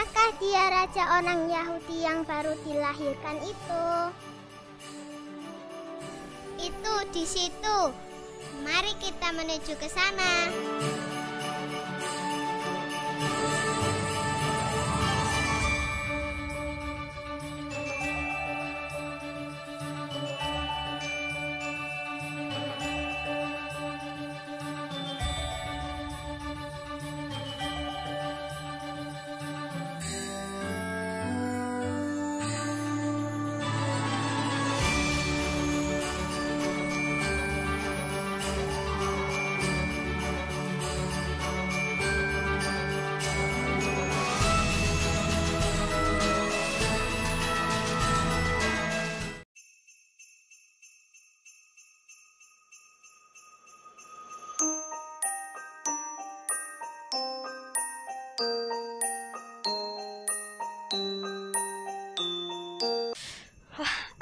Manakah dia raja orang Yahudi yang baru dilahirkan itu? Itu di situ. Mari kita menuju ke sana.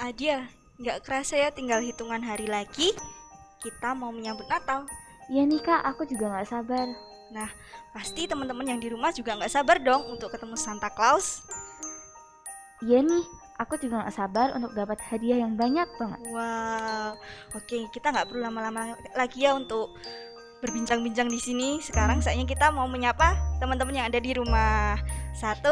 Adia, nggak kerasa ya tinggal hitungan hari lagi kita mau menyambut Natal. Iya nih kak, aku juga nggak sabar. Nah, pasti teman-teman yang di rumah juga nggak sabar dong untuk ketemu Santa Claus. Iya nih, aku juga nggak sabar untuk dapat hadiah yang banyak banget. Wow, oke, kita nggak perlu lama-lama lagi ya untuk berbincang-bincang di sini. Sekarang saatnya kita mau menyapa teman-teman yang ada di rumah. 1,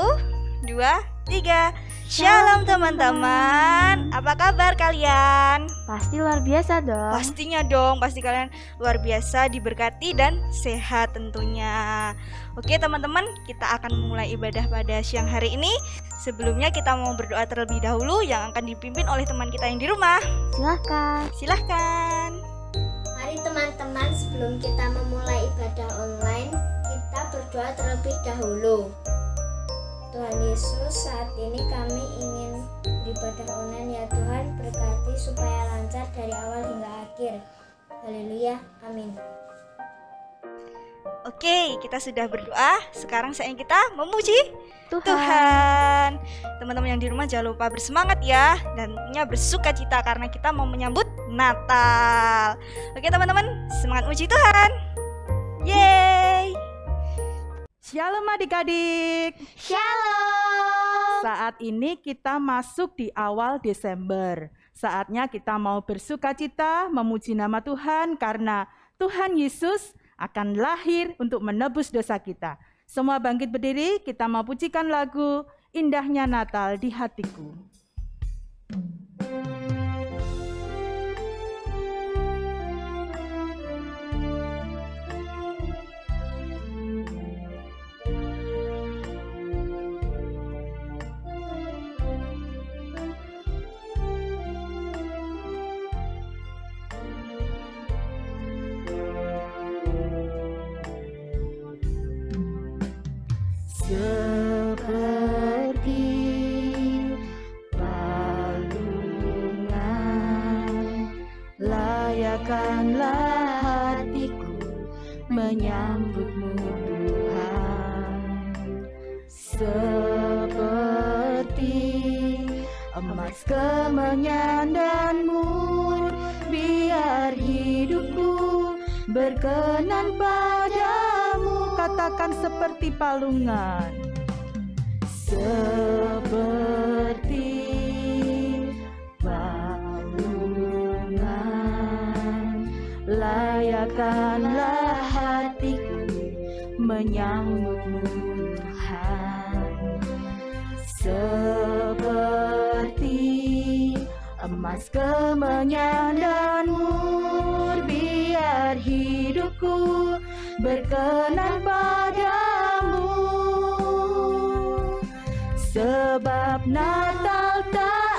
2, 3. Shalom teman-teman. Apa kabar kalian? Pasti luar biasa dong. Pastinya dong, pasti kalian luar biasa, diberkati dan sehat tentunya. Oke teman-teman, kita akan memulai ibadah pada siang hari ini. Sebelumnya kita mau berdoa terlebih dahulu yang akan dipimpin oleh teman kita yang di rumah. Silahkan. Mari teman-teman, sebelum kita memulai ibadah online, kita berdoa terlebih dahulu. Tuhan Yesus, saat ini kami ingin beribadah online ya Tuhan, berkati supaya lancar dari awal hingga akhir. Haleluya, amin. Oke, kita sudah berdoa. Sekarang saatnya kita memuji Tuhan. Teman-teman yang di rumah jangan lupa bersemangat ya, dan tentunya bersuka cita karena kita mau menyambut Natal. Oke teman-teman, semangat muji Tuhan. Yeay. Shalom adik-adik. Shalom. Saat ini kita masuk di awal Desember. Saatnya kita mau bersuka cita memuji nama Tuhan karena Tuhan Yesus akan lahir untuk menebus dosa kita. Semua bangkit berdiri, kita mau pujikan lagu Indahnya Natal di Hatiku. Seperti palungan, layakkanlah hatiku menyambutmu Tuhan. Seperti emas kemenyan dan mur, biar hidupku berkenan padamu. Katakan seperti palungan. Seperti palungan, layakkanlah hatiku menyambutmu Tuhan. Seperti emas kemenyan dan mur, biar hidupku berkenan padamu. Sebab Natal tak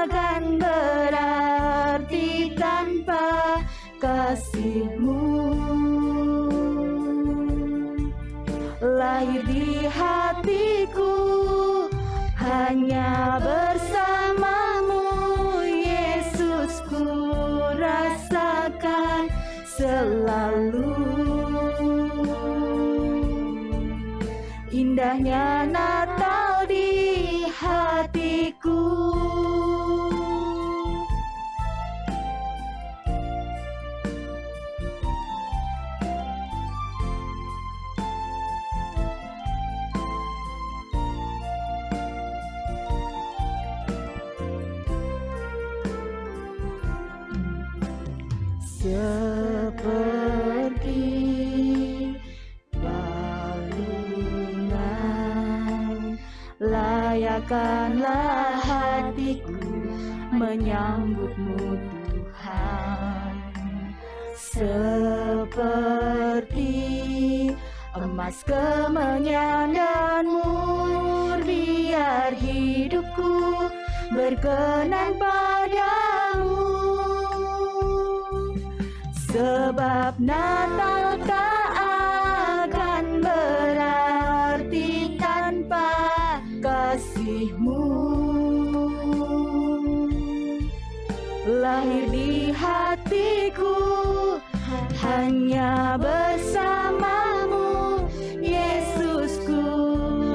akan berarti tanpa kasih-Mu. Lahir di hatiku hanya bersamamu, Yesus, ku rasakan selalu. Indahnya Natal di hatiku. seperti balungan. Layakkanlah hatiku menyambutmu Tuhan, seperti emas kemenyan dan mur, biar hidupku berkenan padamu. Sebab Natal tak akan berarti tanpa kasih-Mu. Lahir di hatiku hanya bersamamu, Yesus, ku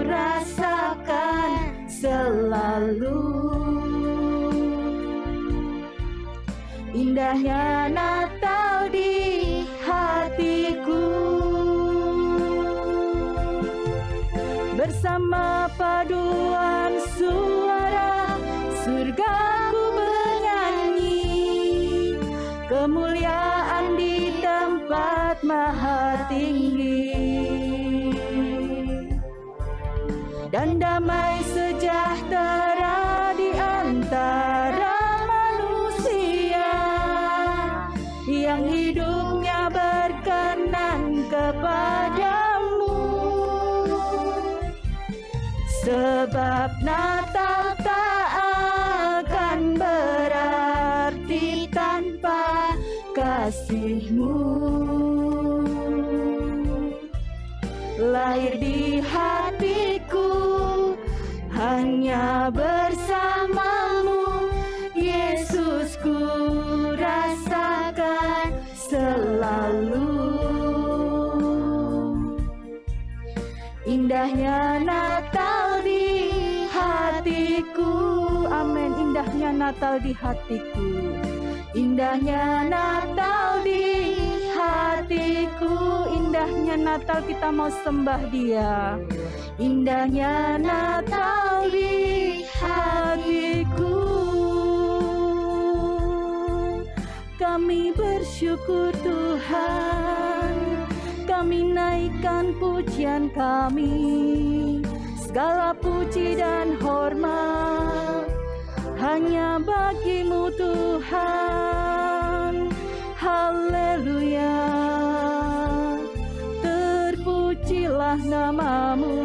rasakan selalu. Indahnya Natal di hatiku, bersama paduan suara surgaku bernyanyi, kemuliaan di tempat maha tinggi, dan damai sejahtera di antara manusia yang hidupnya berkenan kepadamu. Sebab Natal tak akan berarti tanpa kasih-Mu. Lahir di hatiku hanya bersamamu, Yesus, ku rasakan selalu. Indahnya Natal di hatiku, amin. Indahnya Natal di hatiku, indahnya Natal di hatiku. Indahnya Natal, kita mau sembah Dia. Indahnya Natal di hatiku, kami bersyukur Tuhan, kami naikkan pujian kami, segala puji dan hormat hanya bagi-Mu Tuhan. Haleluya, terpujilah nama-Mu,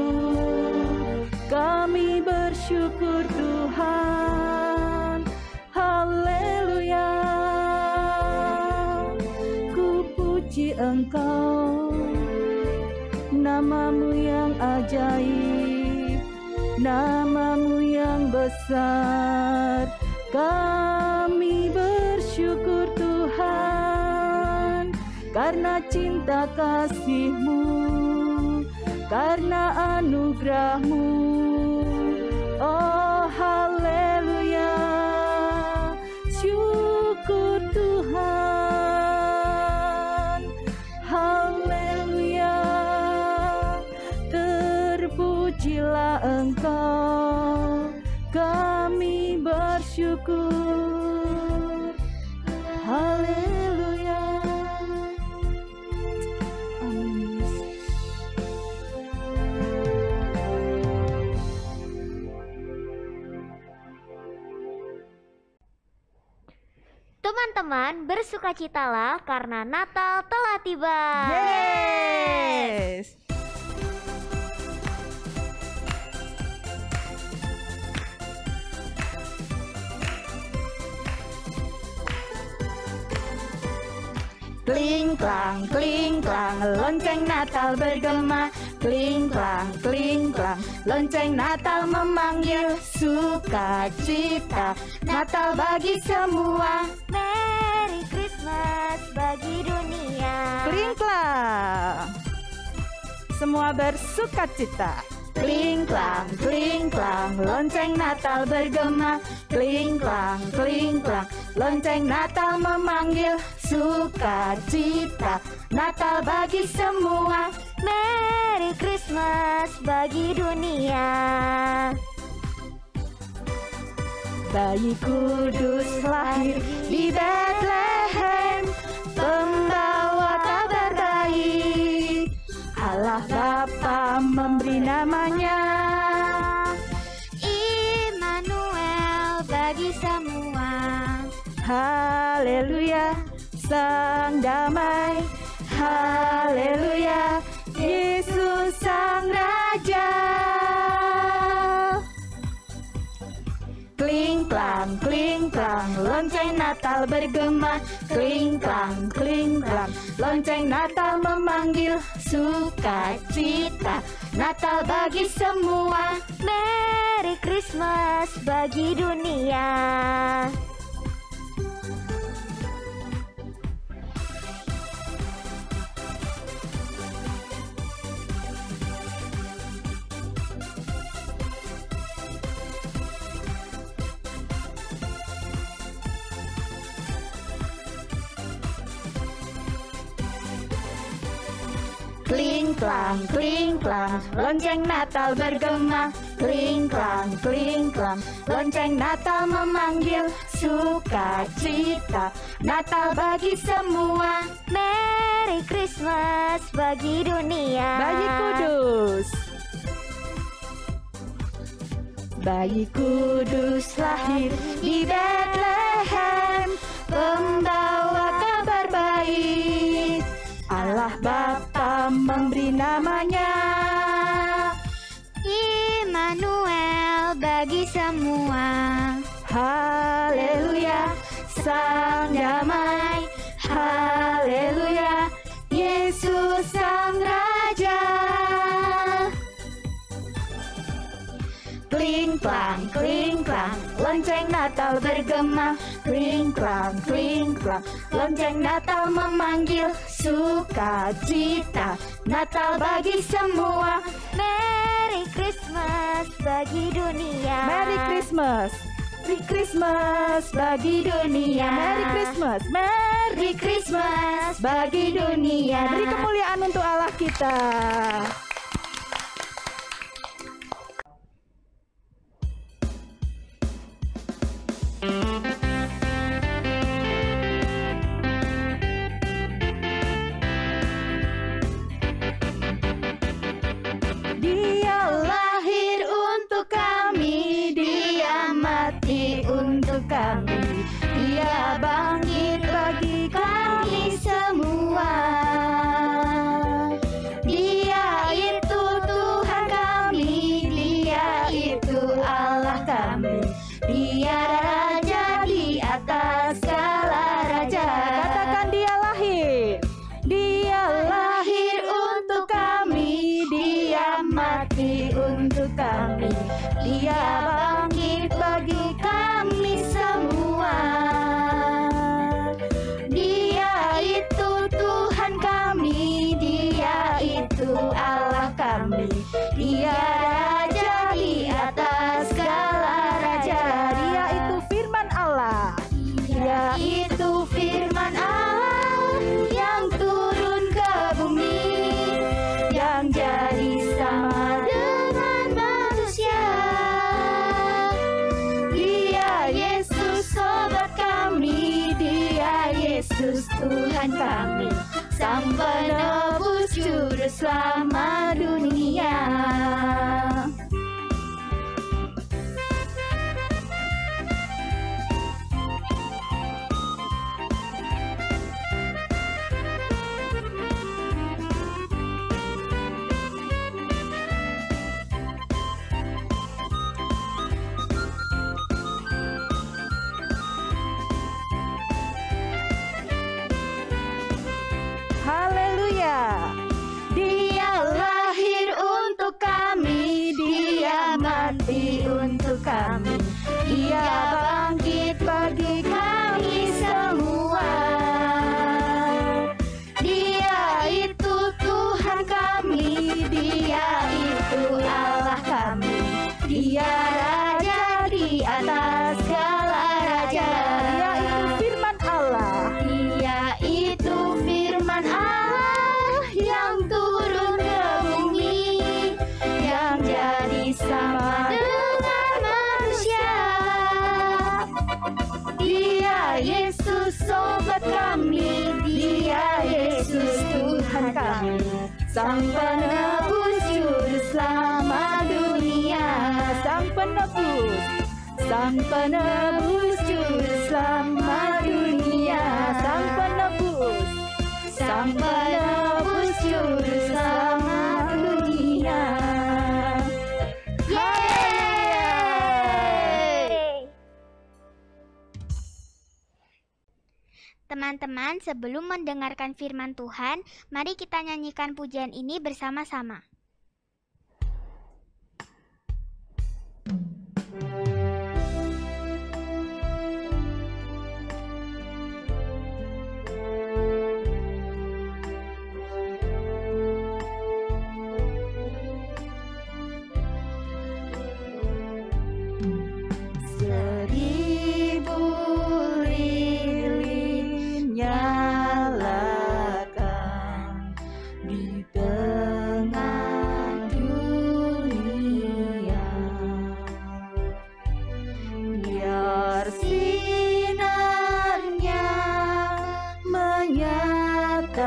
kami bersyukur Tuhan. Haleluya, ku puji Engkau, nama-Mu yang ajaib, nama-Mu yang besar. Kami bersyukur Tuhan, karena cinta kasih-Mu, karena anugerah-Mu. Oh haleluya, syukur Tuhan. Haleluya, terpujilah Engkau, kami bersyukur. Haleluya, amin. Teman-teman, bersukacitalah karena Natal telah tiba. Yes. Kling klang, lonceng Natal bergema. Kling klang, lonceng Natal memanggil. Sukacita Natal bagi semua. Merry Christmas bagi dunia. Kling klang, semua bersukacita. Kling klang, lonceng Natal bergema. Kling klang, lonceng Natal memanggil. Sukacita Natal bagi semua. Merry Christmas bagi dunia. Bayi kudus lahir di Bethlehem, Allah Bapa memberi namanya. Immanuel bagi semua. Haleluya, Sang Damai. Haleluya, Yesus Sang Raja. Kling klang, lonceng Natal bergema. Kling klang, lonceng Natal memanggil sukacita. Natal bagi semua. Merry Christmas bagi dunia. Kling klang, lonceng Natal bergema. Kling klang, lonceng Natal memanggil sukacita. Natal bagi semua. Merry Christmas bagi dunia. Bayi kudus. Bayi kudus lahir di Bethlehem, pembawa kabar baik. Allah Bapa memberi namanya. Immanuel bagi semua. Haleluya, Sang Damai. Haleluya, Yesus Sang Raja. Kling klang, lonceng Natal bergema. Kling klang, lonceng Natal memanggil sukacita. Natal bagi semua. Merry Christmas bagi dunia. Merry Christmas. Merry Christmas bagi dunia. Merry Christmas. Merry Christmas bagi dunia. Beri kemuliaan untuk Allah kita. Dia lahir untuk kami, Dia mati untuk kami, Dia bangkit bagi kami semua. Dia itu Tuhan kami, Dia itu Allah kami, Dia Raja di atas segala raja. Katakan Dia lahir. Dia lahir untuk kami, Dia mati untuk kami, Dia bangkit bagi kami semua. Dia itu Tuhan kami, Dia itu Allah kami, Dia Raja di atas segala raja. Dia itu firman Allah. Dia itu firman Allah yang turun ke bumi, yang jadi sama dengan manusia. Dia Yesus sobat kami, Dia Yesus Tuhan kami, Sang penebus juru selamat dunia. Haleluya. Dia Sang penebus juru selamat dunia. Sang penebus, Sang penebus juru selamat dunia. Sang penebus, Sang penebus juru selamat dunia. Yeay! Teman-teman, sebelum mendengarkan firman Tuhan, mari kita nyanyikan pujian ini bersama-sama. seribu lilin nyalakan di tengah dunia, biar sinarnya menyatakan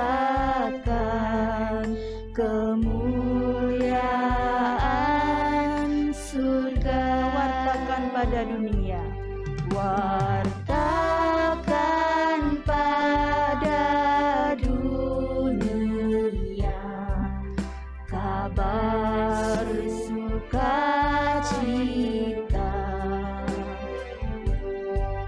kemuliaan surga. Wartakan pada dunia, wartakan pada dunia kabar sukacita,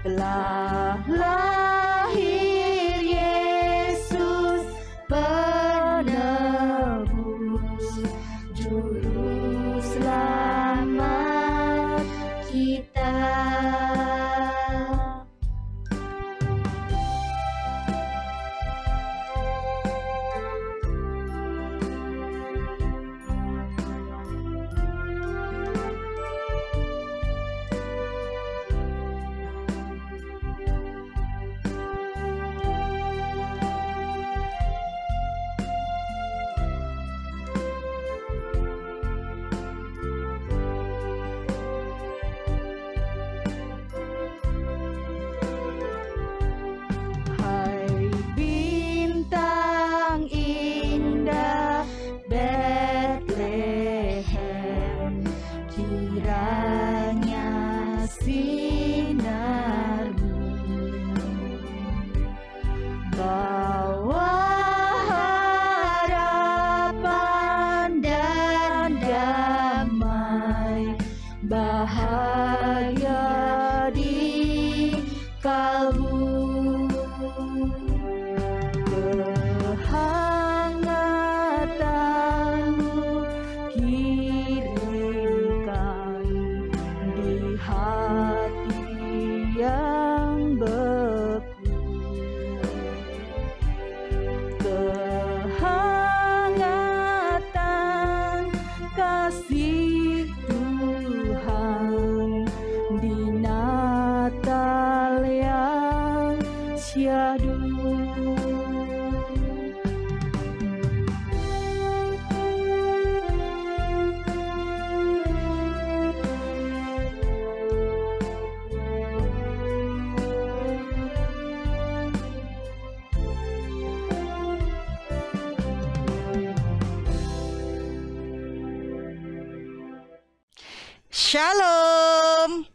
telah lahir Yesus penebus, juru selamat kita. Hai bintang indah Bethlehem, kiranya sinarmu bawa harapan dan damai, bahagia di kalbu. Kehangatanmu kirimkan di hati yang beku. Kehangatan kasih Tuhan di Natal yang syahdu. Shalom.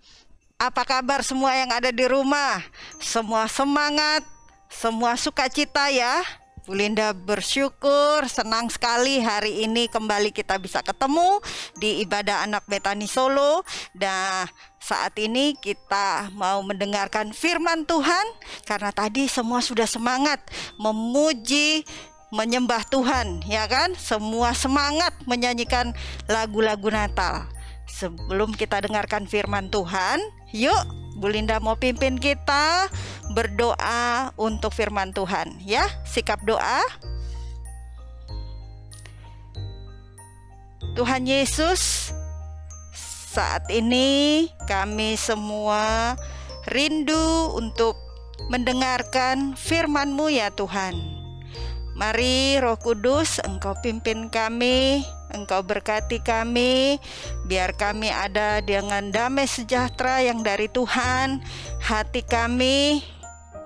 Apa kabar semua yang ada di rumah? Semua semangat, semua sukacita ya. Bu Linda bersyukur, senang sekali hari ini kembali kita bisa ketemu di ibadah anak Betani Solo. Dan saat ini kita mau mendengarkan firman Tuhan, karena tadi semua sudah semangat memuji, menyembah Tuhan, ya kan? Semua semangat menyanyikan lagu-lagu Natal. Sebelum kita dengarkan firman Tuhan, yuk Bu Linda mau pimpin kita berdoa untuk firman Tuhan, ya. Sikap doa. Tuhan Yesus, saat ini kami semua rindu untuk mendengarkan firman-Mu ya Tuhan. Mari Roh Kudus, Engkau pimpin kami, Engkau berkati kami, biar kami ada dengan damai sejahtera yang dari Tuhan. Hati kami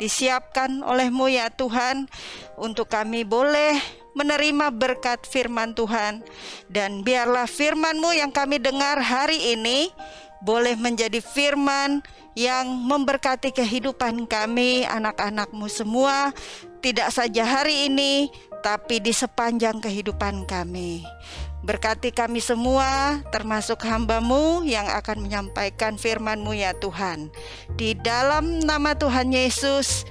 disiapkan oleh-Mu ya Tuhan, untuk kami boleh menerima berkat firman Tuhan. Dan biarlah firman-Mu yang kami dengar hari ini boleh menjadi firman yang memberkati kehidupan kami, anak-anak-Mu semua, tidak saja hari ini, tapi di sepanjang kehidupan kami. Berkati kami semua, termasuk hamba-Mu yang akan menyampaikan firman-Mu ya Tuhan. Di dalam nama Tuhan Yesus,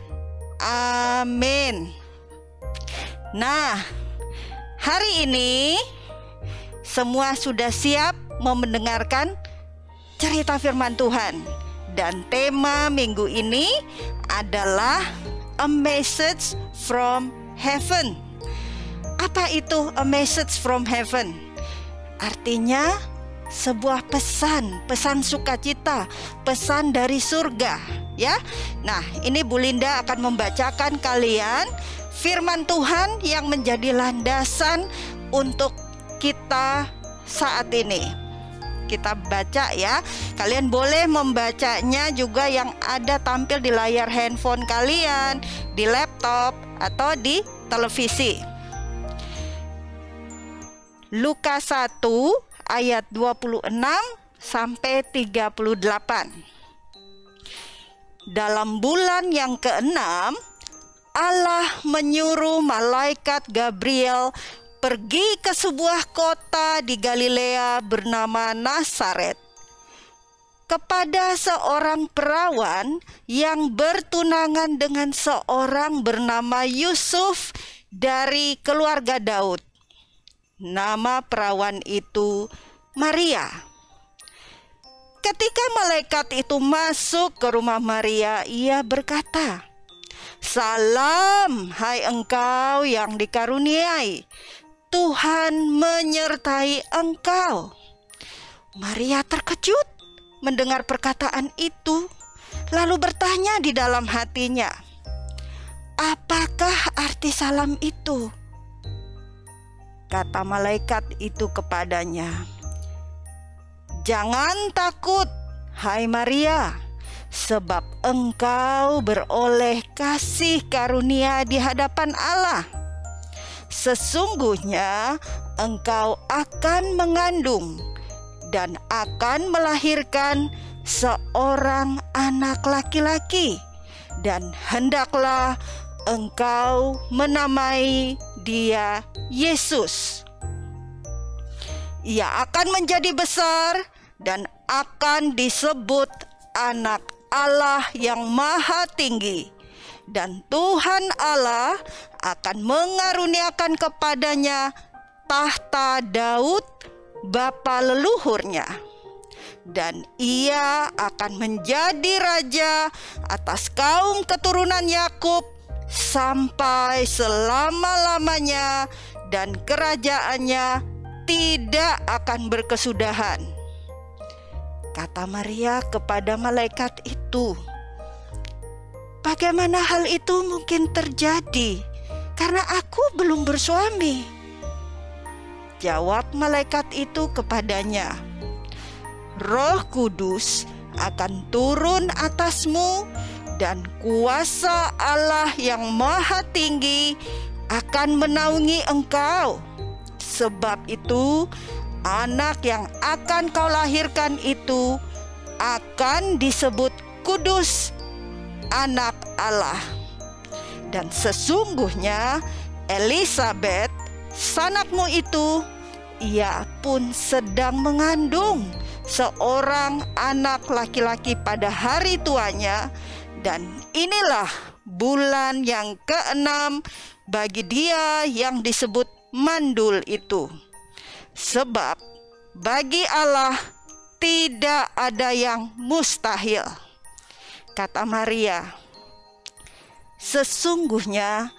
amin. Nah, hari ini semua sudah siap mau mendengarkan cerita firman Tuhan. Dan tema minggu ini adalah A Message from Heaven. Apa itu a message from heaven? Artinya sebuah pesan sukacita, pesan dari surga, ya. Nah, ini Bu Linda akan membacakan kalian firman Tuhan yang menjadi landasan untuk kita saat ini. Kita baca ya. Kalian boleh membacanya juga yang ada tampil di layar handphone kalian, di laptop atau di televisi. Lukas 1 ayat 26 sampai 38. Dalam bulan yang ke-6, Allah menyuruh malaikat Gabriel pergi ke sebuah kota di Galilea bernama Nazaret kepada seorang perawan yang bertunangan dengan seorang bernama Yusuf dari keluarga Daud. Nama perawan itu Maria. Ketika malaikat itu masuk ke rumah Maria, ia berkata, "Salam, hai engkau yang dikaruniai, Tuhan menyertai engkau." Maria terkejut mendengar perkataan itu, lalu bertanya di dalam hatinya, "Apakah arti salam itu?" Kata malaikat itu kepadanya, "Jangan takut, hai Maria, sebab engkau beroleh kasih karunia di hadapan Allah. Sesungguhnya engkau akan mengandung dan akan melahirkan seorang anak laki-laki, dan hendaklah engkau menamai dia Yesus. Ia akan menjadi besar dan akan disebut Anak Allah yang Maha Tinggi, dan Tuhan Allah akan mengaruniakan kepadanya tahta Daud bapa leluhurnya, dan ia akan menjadi raja atas kaum keturunan Yakub sampai selama-lamanya, dan kerajaannya tidak akan berkesudahan." Kata Maria kepada malaikat itu, "Bagaimana hal itu mungkin terjadi? Karena aku belum bersuami." Jawab malaikat itu kepadanya, "Roh Kudus akan turun atasmu, dan kuasa Allah yang Maha Tinggi akan menaungi engkau. Sebab itu, anak yang akan kau lahirkan itu akan disebut kudus, Anak Allah. Dan sesungguhnya Elisabet, sanakmu itu, ia pun sedang mengandung seorang anak laki-laki pada hari tuanya, dan inilah bulan yang ke-6 bagi dia yang disebut mandul itu. Sebab bagi Allah tidak ada yang mustahil." Kata Maria, "Sesungguhnya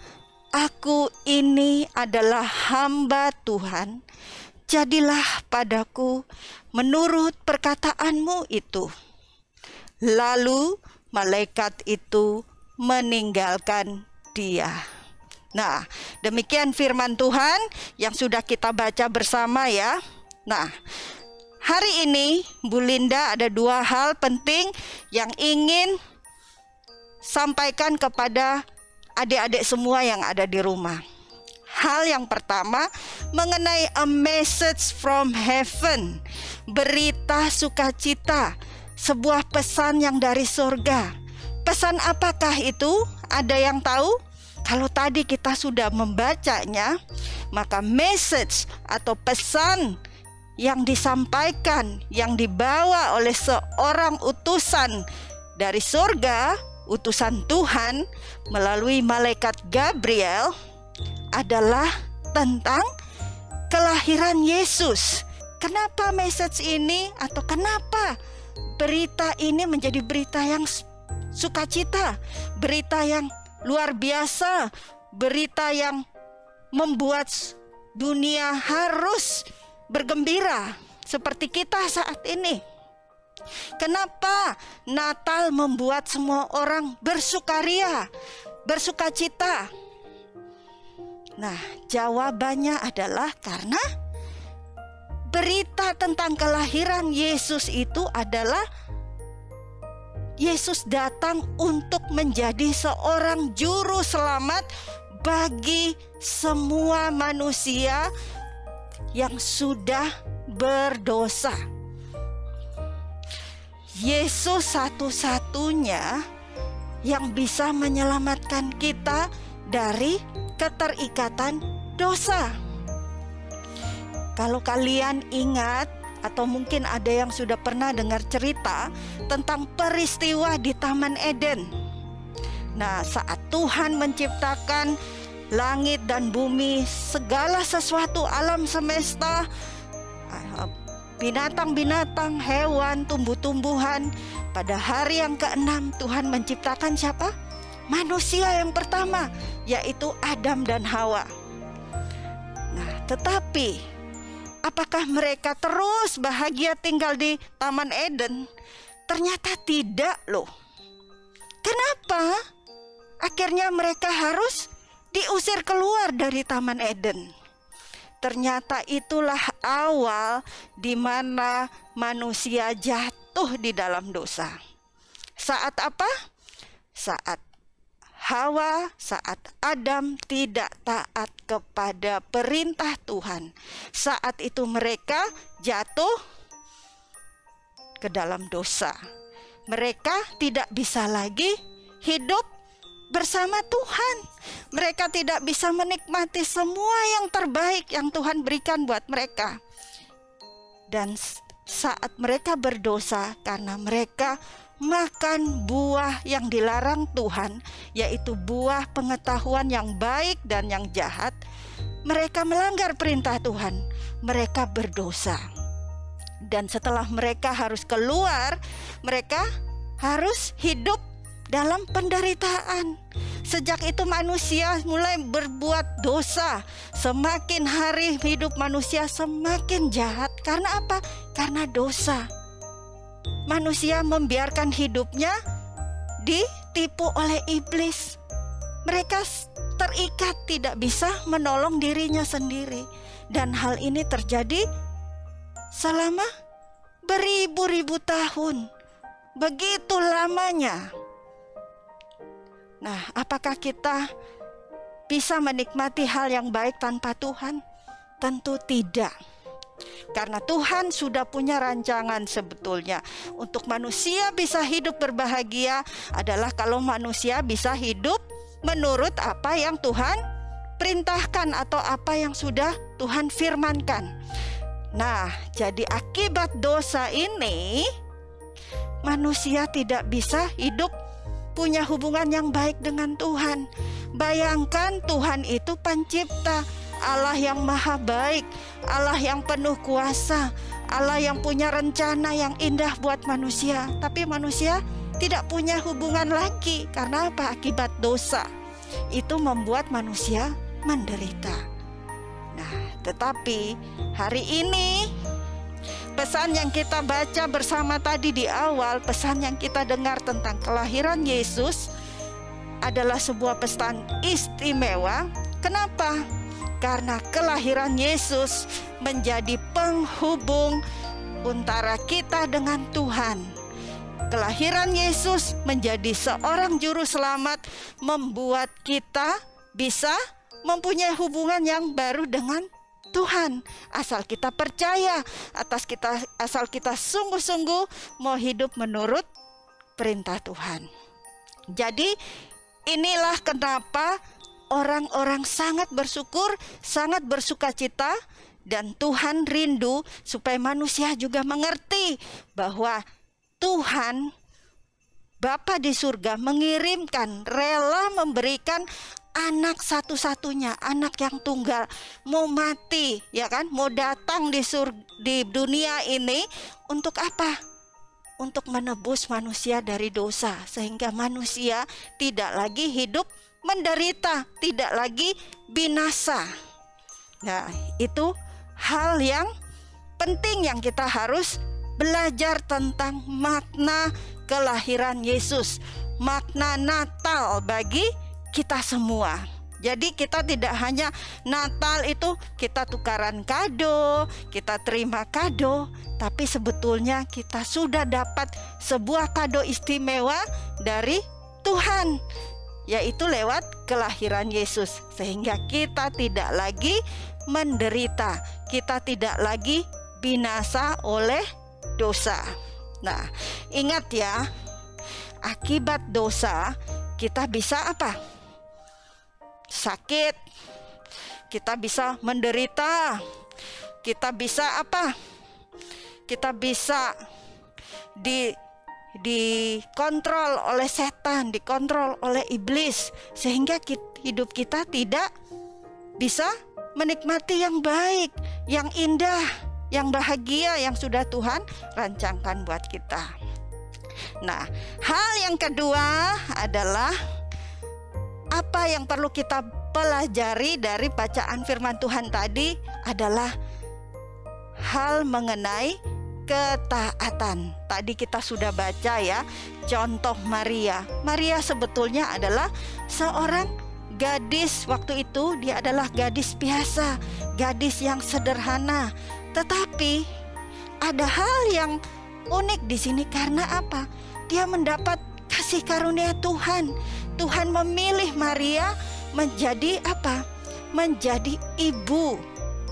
aku ini adalah hamba Tuhan, jadilah padaku menurut perkataanmu itu." Lalu malaikat itu meninggalkan dia. Nah, demikian firman Tuhan yang sudah kita baca bersama ya. Nah, hari ini Bu Linda ada 2 hal penting yang ingin sampaikan kepada adik-adik semua yang ada di rumah. Hal yang pertama mengenai a message from heaven, berita sukacita, sebuah pesan yang dari surga. Pesan apakah itu? Ada yang tahu? Kalau tadi kita sudah membacanya, maka message atau pesan yang disampaikan, yang dibawa oleh seorang utusan dari surga, utusan Tuhan melalui malaikat Gabriel, adalah tentang kelahiran Yesus. Kenapa message ini atau kenapa berita ini menjadi berita yang sukacita, berita yang luar biasa, berita yang membuat dunia harus bergembira seperti kita saat ini? Kenapa Natal membuat semua orang bersukaria, bersukacita? Nah, jawabannya adalah karena berita tentang kelahiran Yesus itu adalah Yesus datang untuk menjadi seorang juru selamat bagi semua manusia yang sudah berdosa. Yesus satu-satunya yang bisa menyelamatkan kita dari keterikatan dosa. Kalau kalian ingat, atau mungkin ada yang sudah pernah dengar cerita tentang peristiwa di Taman Eden. Nah, saat Tuhan menciptakan langit dan bumi, segala sesuatu alam semesta, binatang-binatang, hewan, tumbuh-tumbuhan, pada hari yang ke-6 Tuhan menciptakan siapa? Manusia yang pertama, yaitu Adam dan Hawa. Nah, tetapi apakah mereka terus bahagia tinggal di Taman Eden? Ternyata tidak loh. Kenapa? Akhirnya mereka harus diusir keluar dari Taman Eden. Ternyata itulah awal di mana manusia jatuh di dalam dosa. Saat apa? Saat Hawa, saat Adam tidak taat kepada perintah Tuhan. Saat itu mereka jatuh ke dalam dosa. Mereka tidak bisa lagi hidup bersama Tuhan. Mereka tidak bisa menikmati semua yang terbaik yang Tuhan berikan buat mereka. Dan saat mereka berdosa karena mereka makan buah yang dilarang Tuhan, yaitu buah pengetahuan yang baik dan yang jahat, mereka melanggar perintah Tuhan. Mereka berdosa. Dan setelah mereka harus keluar, mereka harus hidup dalam penderitaan. Sejak itu manusia mulai berbuat dosa. Semakin hari hidup manusia semakin jahat. Karena apa? Karena dosa. Manusia membiarkan hidupnya ditipu oleh iblis. Mereka terikat, tidak bisa menolong dirinya sendiri. Dan hal ini terjadi selama beribu-ribu tahun. Begitu lamanya. Nah, apakah kita bisa menikmati hal yang baik tanpa Tuhan? Tentu tidak. Karena Tuhan sudah punya rancangan sebetulnya. Untuk manusia bisa hidup berbahagia adalah kalau manusia bisa hidup menurut apa yang Tuhan perintahkan atau apa yang sudah Tuhan firmankan. Nah, jadi akibat dosa ini manusia tidak bisa hidup punya hubungan yang baik dengan Tuhan. Bayangkan Tuhan itu pencipta, Allah yang maha baik, Allah yang penuh kuasa, Allah yang punya rencana yang indah buat manusia. Tapi manusia tidak punya hubungan lagi. Karena apa? Akibat dosa. Itu membuat manusia menderita. Nah, tetapi hari ini pesan yang kita baca bersama tadi di awal, pesan yang kita dengar tentang kelahiran Yesus adalah sebuah pesan istimewa. Kenapa? Karena kelahiran Yesus menjadi penghubung antara kita dengan Tuhan. Kelahiran Yesus menjadi seorang juru selamat membuat kita bisa mempunyai hubungan yang baru dengan Tuhan. Asal kita percaya, asal kita sungguh-sungguh mau hidup menurut perintah Tuhan. Jadi inilah kenapa orang-orang sangat bersyukur, sangat bersukacita, dan Tuhan rindu supaya manusia juga mengerti bahwa Tuhan Bapa di surga mengirimkan, rela memberikan anak satu-satunya, anak yang tunggal, mau mati, ya kan, mau datang di dunia ini untuk apa? Untuk menebus manusia dari dosa, sehingga manusia tidak lagi hidup menderita, tidak lagi binasa. Nah, itu hal yang penting yang kita harus belajar tentang makna kelahiran Yesus, makna Natal bagi kita semua. Jadi kita tidak hanya Natal itu kita tukaran kado, kita terima kado, tapi sebetulnya kita sudah dapat sebuah kado istimewa dari Tuhan, yaitu lewat kelahiran Yesus, sehingga kita tidak lagi menderita, kita tidak lagi binasa oleh dosa. Nah, ingat ya, akibat dosa kita bisa apa? Sakit, kita bisa menderita, kita bisa apa? Kita bisa dikontrol oleh setan, dikontrol oleh iblis, sehingga hidup kita tidak bisa menikmati yang baik, yang indah, yang bahagia yang sudah Tuhan rancangkan buat kita. Nah, hal yang kedua adalah apa yang perlu kita pelajari dari bacaan firman Tuhan tadi adalah hal mengenai ketaatan. Tadi kita sudah baca ya, contoh Maria. Maria sebetulnya adalah seorang gadis, waktu itu dia adalah gadis biasa, gadis yang sederhana. Tetapi ada hal yang unik di sini karena apa? Dia mendapat kasih karunia Tuhan. Tuhan memilih Maria menjadi apa? Menjadi ibu,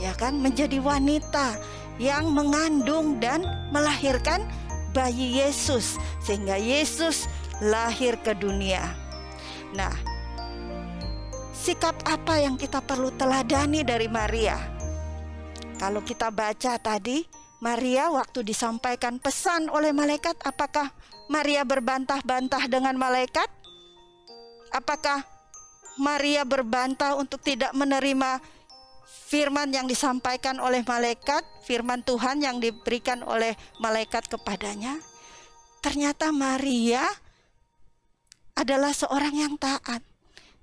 ya kan? Menjadi wanita yang mengandung dan melahirkan bayi Yesus, sehingga Yesus lahir ke dunia. Nah, sikap apa yang kita perlu teladani dari Maria? Kalau kita baca tadi, Maria waktu disampaikan pesan oleh malaikat, apakah Maria berbantah-bantah dengan malaikat? Apakah Maria berbantah untuk tidak menerima firman yang disampaikan oleh malaikat, firman Tuhan yang diberikan oleh malaikat kepadanya? Ternyata Maria adalah seorang yang taat.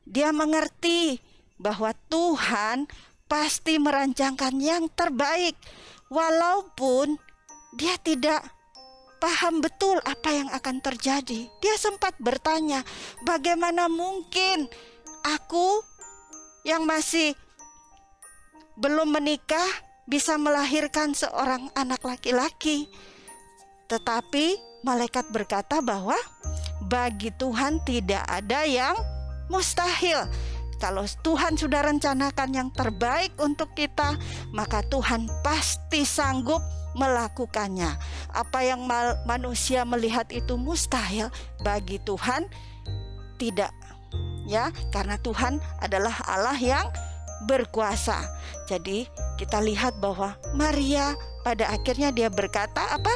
Dia mengerti bahwa Tuhan pasti merancangkan yang terbaik, walaupun dia tidak paham betul apa yang akan terjadi. Dia sempat bertanya, bagaimana mungkin aku yang masih belum menikah bisa melahirkan seorang anak laki-laki? Tetapi malaikat berkata bahwa bagi Tuhan tidak ada yang mustahil. Kalau Tuhan sudah rencanakan yang terbaik untuk kita, maka Tuhan pasti sanggup melakukannya. Apa yang manusia melihat itu mustahil, bagi Tuhan tidak, ya, karena Tuhan adalah Allah yang berkuasa. Jadi kita lihat bahwa Maria pada akhirnya dia berkata apa?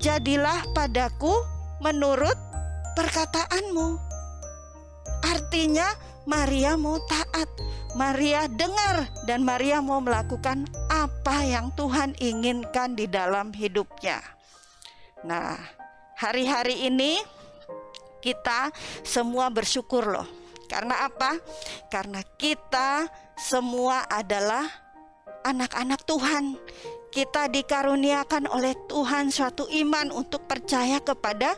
Jadilah padaku menurut perkataanmu. Artinya Maria mau taat, Maria dengar, dan Maria mau melakukan apa yang Tuhan inginkan di dalam hidupnya. Nah, hari-hari ini kita semua bersyukur loh. Karena apa? Karena kita semua adalah anak-anak Tuhan. Kita dikaruniakan oleh Tuhan suatu iman untuk percaya kepada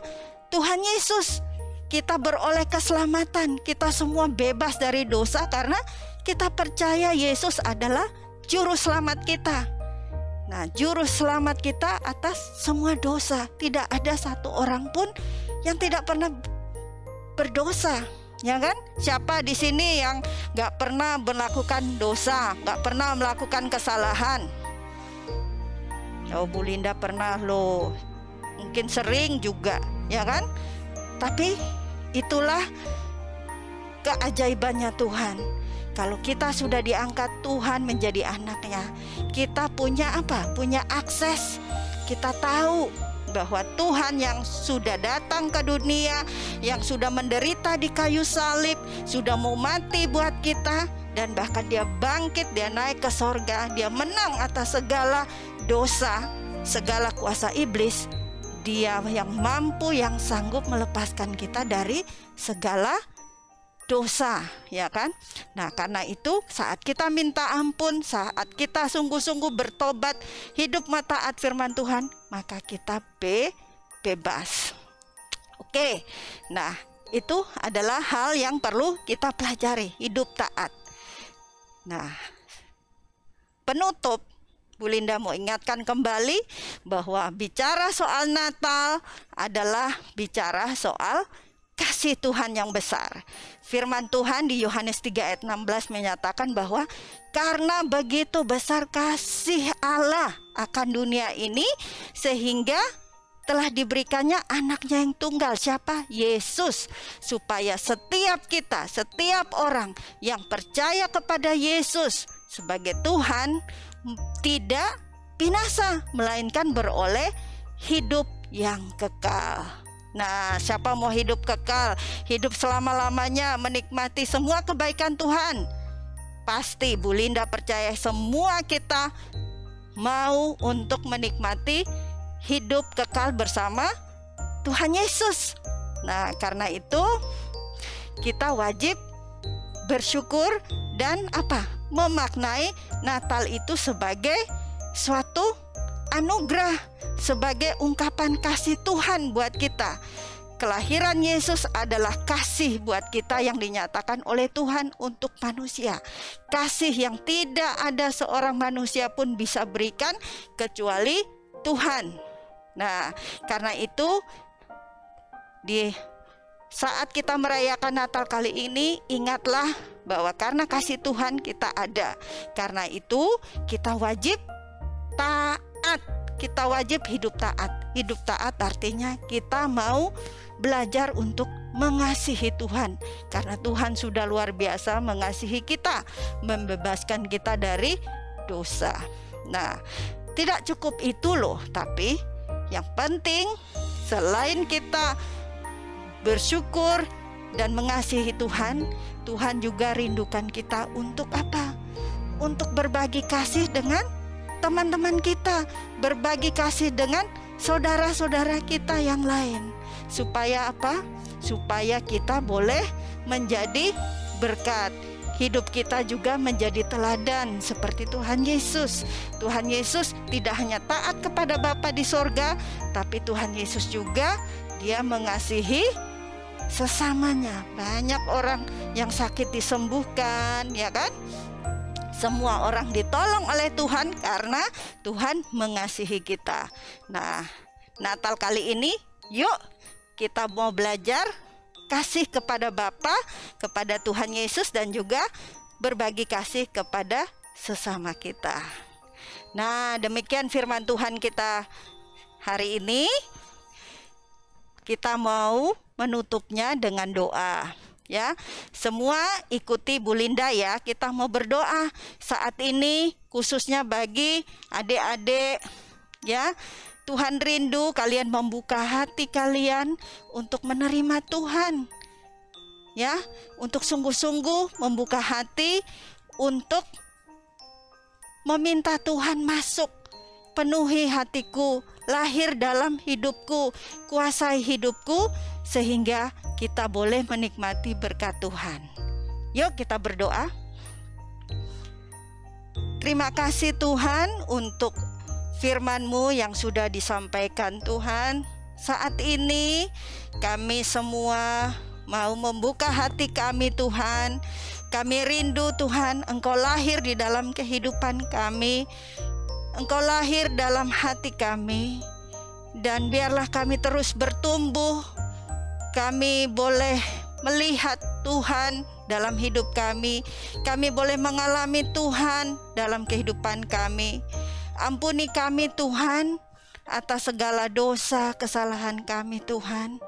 Tuhan Yesus. Kita beroleh keselamatan, kita semua bebas dari dosa karena kita percaya Yesus adalah juru selamat kita. Nah, juru selamat kita atas semua dosa. Tidak ada satu orang pun yang tidak pernah berdosa, Ya kan? Siapa di sini yang gak pernah melakukan dosa, gak pernah melakukan kesalahan? Oh, Bu Linda pernah loh. Mungkin sering juga, ya kan? Tapi itulah keajaibannya Tuhan. Kalau kita sudah diangkat Tuhan menjadi anaknya, kita punya apa? Punya akses. Kita tahu bahwa Tuhan yang sudah datang ke dunia, yang sudah menderita di kayu salib, sudah mau mati buat kita, dan bahkan dia bangkit, dia naik ke sorga, dia menang atas segala dosa, segala kuasa iblis. Dia yang mampu, yang sanggup melepaskan kita dari segala dosa, ya kan? Nah, karena itu saat kita minta ampun, saat kita sungguh-sungguh bertobat, hidup taat firman Tuhan, maka kita bebas. Oke. Nah, itu adalah hal yang perlu kita pelajari, hidup taat. Nah, penutup, Bu Linda mau ingatkan kembali bahwa bicara soal Natal adalah bicara soal kasih Tuhan yang besar. Firman Tuhan di Yohanes 3 ayat 16 menyatakan bahwa karena begitu besar kasih Allah akan dunia ini, sehingga telah diberikannya anaknya yang tunggal. Siapa? Yesus. Supaya setiap kita, setiap orang yang percaya kepada Yesus sebagai Tuhan tidak binasa, melainkan beroleh hidup yang kekal. Nah, siapa mau hidup kekal, hidup selama-lamanya, menikmati semua kebaikan Tuhan? Pasti Bu Linda percaya semua kita mau untuk menikmati hidup kekal bersama Tuhan Yesus. Nah, karena itu kita wajib bersyukur dan memaknai Natal itu sebagai suatu anugerah, sebagai ungkapan kasih Tuhan buat kita. Kelahiran Yesus adalah kasih buat kita yang dinyatakan oleh Tuhan untuk manusia. Kasih yang tidak ada seorang manusia pun bisa berikan kecuali Tuhan. Nah, karena itu di saat kita merayakan Natal kali ini, ingatlah bahwa karena kasih Tuhan kita ada. Karena itu kita wajib taat. Kita wajib hidup taat. Hidup taat artinya kita mau belajar untuk mengasihi Tuhan. Karena Tuhan sudah luar biasa mengasihi kita, membebaskan kita dari dosa. Nah, tidak cukup itu loh, tapi yang penting selain kita bersyukur dan mengasihi Tuhan, Tuhan juga rindukan kita untuk apa? Untuk berbagi kasih dengan teman-teman kita, berbagi kasih dengan saudara-saudara kita yang lain. Supaya apa? Supaya kita boleh menjadi berkat. Hidup kita juga menjadi teladan seperti Tuhan Yesus. Tuhan Yesus tidak hanya taat kepada Bapa di sorga, tapi Tuhan Yesus juga dia mengasihi sesamanya. Banyak orang yang sakit disembuhkan, ya kan? Semua orang ditolong oleh Tuhan karena Tuhan mengasihi kita. Nah, Natal kali ini yuk kita mau belajar kasih kepada Bapa, kepada Tuhan Yesus, dan juga berbagi kasih kepada sesama kita. Nah, demikian firman Tuhan kita hari ini. Kita mau menutupnya dengan doa. Ya, semua ikuti Bu Linda ya. Kita mau berdoa saat ini khususnya bagi adik-adik ya. Tuhan rindu kalian membuka hati kalian untuk menerima Tuhan. Ya, untuk sungguh-sungguh membuka hati untuk meminta Tuhan masuk, penuhi hatiku, lahir dalam hidupku, kuasai hidupku, sehingga kita boleh menikmati berkat Tuhan. Yuk kita berdoa. Terima kasih Tuhan untuk firman-Mu yang sudah disampaikan Tuhan. Saat ini kami semua mau membuka hati kami Tuhan. Kami rindu Tuhan, Engkau lahir di dalam kehidupan kami. Engkau lahir dalam hati kami. Dan biarlah kami terus bertumbuh. Kami boleh melihat Tuhan dalam hidup kami. Kami boleh mengalami Tuhan dalam kehidupan kami. Ampuni kami Tuhan atas segala dosa kesalahan kami Tuhan.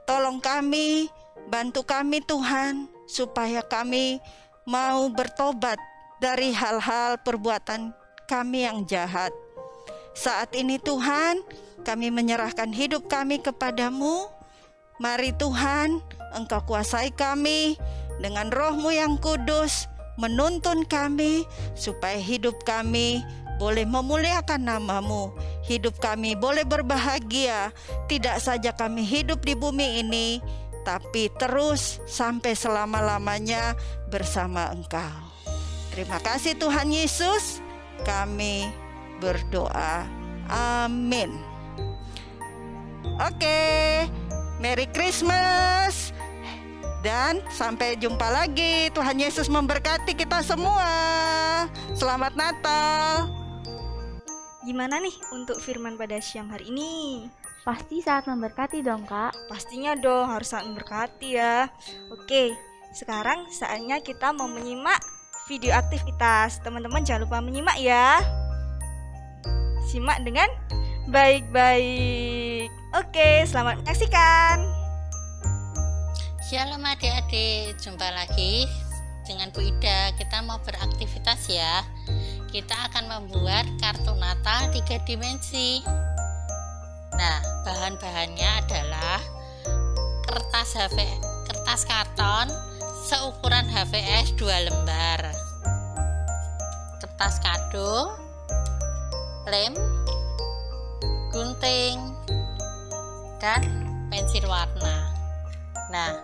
Tolong kami, bantu kami Tuhan, supaya kami mau bertobat dari hal-hal perbuatan kami yang jahat. Saat ini Tuhan, kami menyerahkan hidup kami kepadamu. Mari Tuhan, Engkau kuasai kami dengan Roh-Mu yang kudus, menuntun kami supaya hidup kami boleh memuliakan nama-Mu. Hidup kami boleh berbahagia, tidak saja kami hidup di bumi ini, tapi terus sampai selama-lamanya bersama Engkau. Terima kasih Tuhan Yesus, kami berdoa. Amin. Oke, Merry Christmas dan sampai jumpa lagi. Tuhan Yesus memberkati kita semua. Selamat Natal. Gimana nih untuk firman pada siang hari ini? Pasti sangat memberkati dong, Kak. Pastinya dong, harus sangat memberkati ya. Oke, sekarang saatnya kita mau menyimak video aktivitas. Teman-teman jangan lupa menyimak ya. Simak dengan baik-baik. Oke, selamat menyaksikan. Shalom adik-adik, jumpa lagi dengan Bu Ida. Kita mau beraktivitas ya. Kita akan membuat kartu Natal 3 dimensi. Nah, bahan-bahannya adalah kertas karton seukuran HVS 2 lembar, kertas kado, lem, gunting, dan pensil warna. Nah,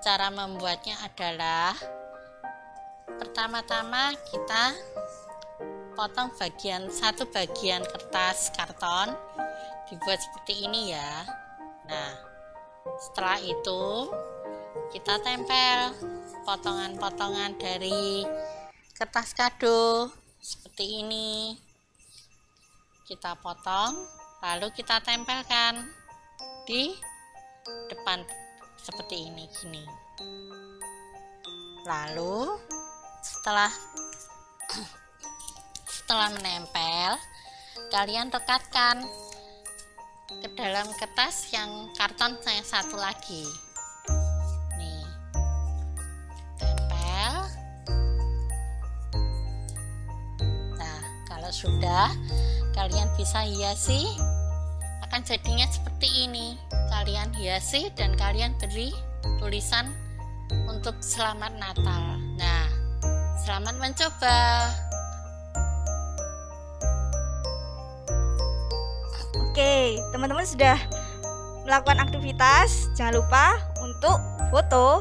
cara membuatnya adalah pertama-tama kita potong satu bagian kertas karton, dibuat seperti ini ya. Nah, setelah itu kita tempel potongan-potongan dari kertas kado seperti ini. Kita potong, lalu kita tempelkan di depan seperti ini gini. Lalu setelah menempel, kalian rekatkan ke dalam kertas yang karton yang satu lagi. Nih, tempel. Nah, kalau sudah, kalian bisa hiasi, akan jadinya seperti ini. Kalian hiasi dan kalian beri tulisan untuk Selamat Natal. Nah, selamat mencoba. Oke, teman-teman sudah melakukan aktivitas. Jangan lupa untuk foto,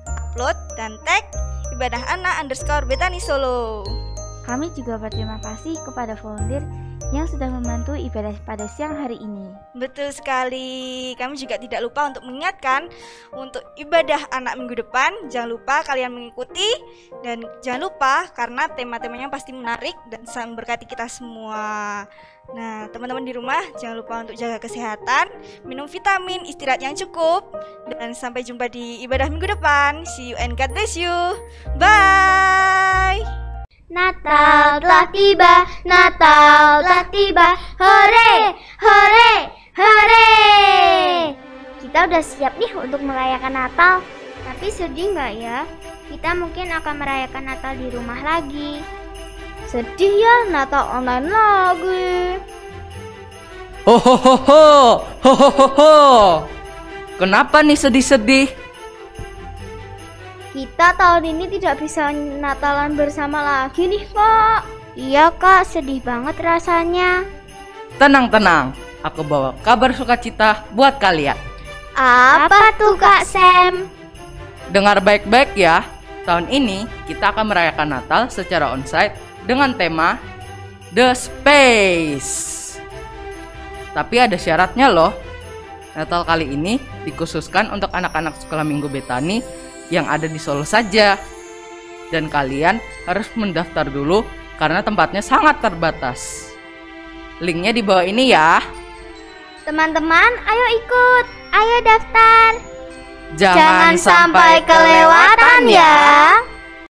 upload, dan tag ibadah_anak_Betani Solo. Kami juga berterima kasih kepada volunteer yang sudah membantu ibadah pada siang hari ini. Betul sekali. Kami juga tidak lupa untuk mengingatkan untuk ibadah anak minggu depan. Jangan lupa kalian mengikuti, dan jangan lupa karena tema-temanya pasti menarik dan sangat memberkati kita semua. Nah, teman-teman di rumah jangan lupa untuk jaga kesehatan, minum vitamin, istirahat yang cukup, dan sampai jumpa di ibadah minggu depan. See you and God bless you. Bye. Natal telah tiba, Natal telah tiba. Hore, hore, hore. Kita udah siap nih untuk merayakan Natal. Tapi sedih nggak ya? Kita mungkin akan merayakan Natal di rumah lagi. Sedih ya, Natal online lagi. Ho ho ho ho, ho ho ho ho. Kenapa nih sedih-sedih? Kita tahun ini tidak bisa Natalan bersama lagi nih, Kak. Iya, Kak, sedih banget rasanya. Tenang-tenang, aku bawa kabar sukacita buat kalian. Apa tuh, Kak Sam? Dengar baik-baik ya, tahun ini kita akan merayakan Natal secara onsite dengan tema The Space. Tapi ada syaratnya loh. Natal kali ini dikhususkan untuk anak-anak sekolah minggu Betani yang ada di Solo saja. Dan kalian harus mendaftar dulu karena tempatnya sangat terbatas. Linknya di bawah ini ya. Teman-teman, ayo ikut. Ayo daftar. Jangan sampai kelewatan ya.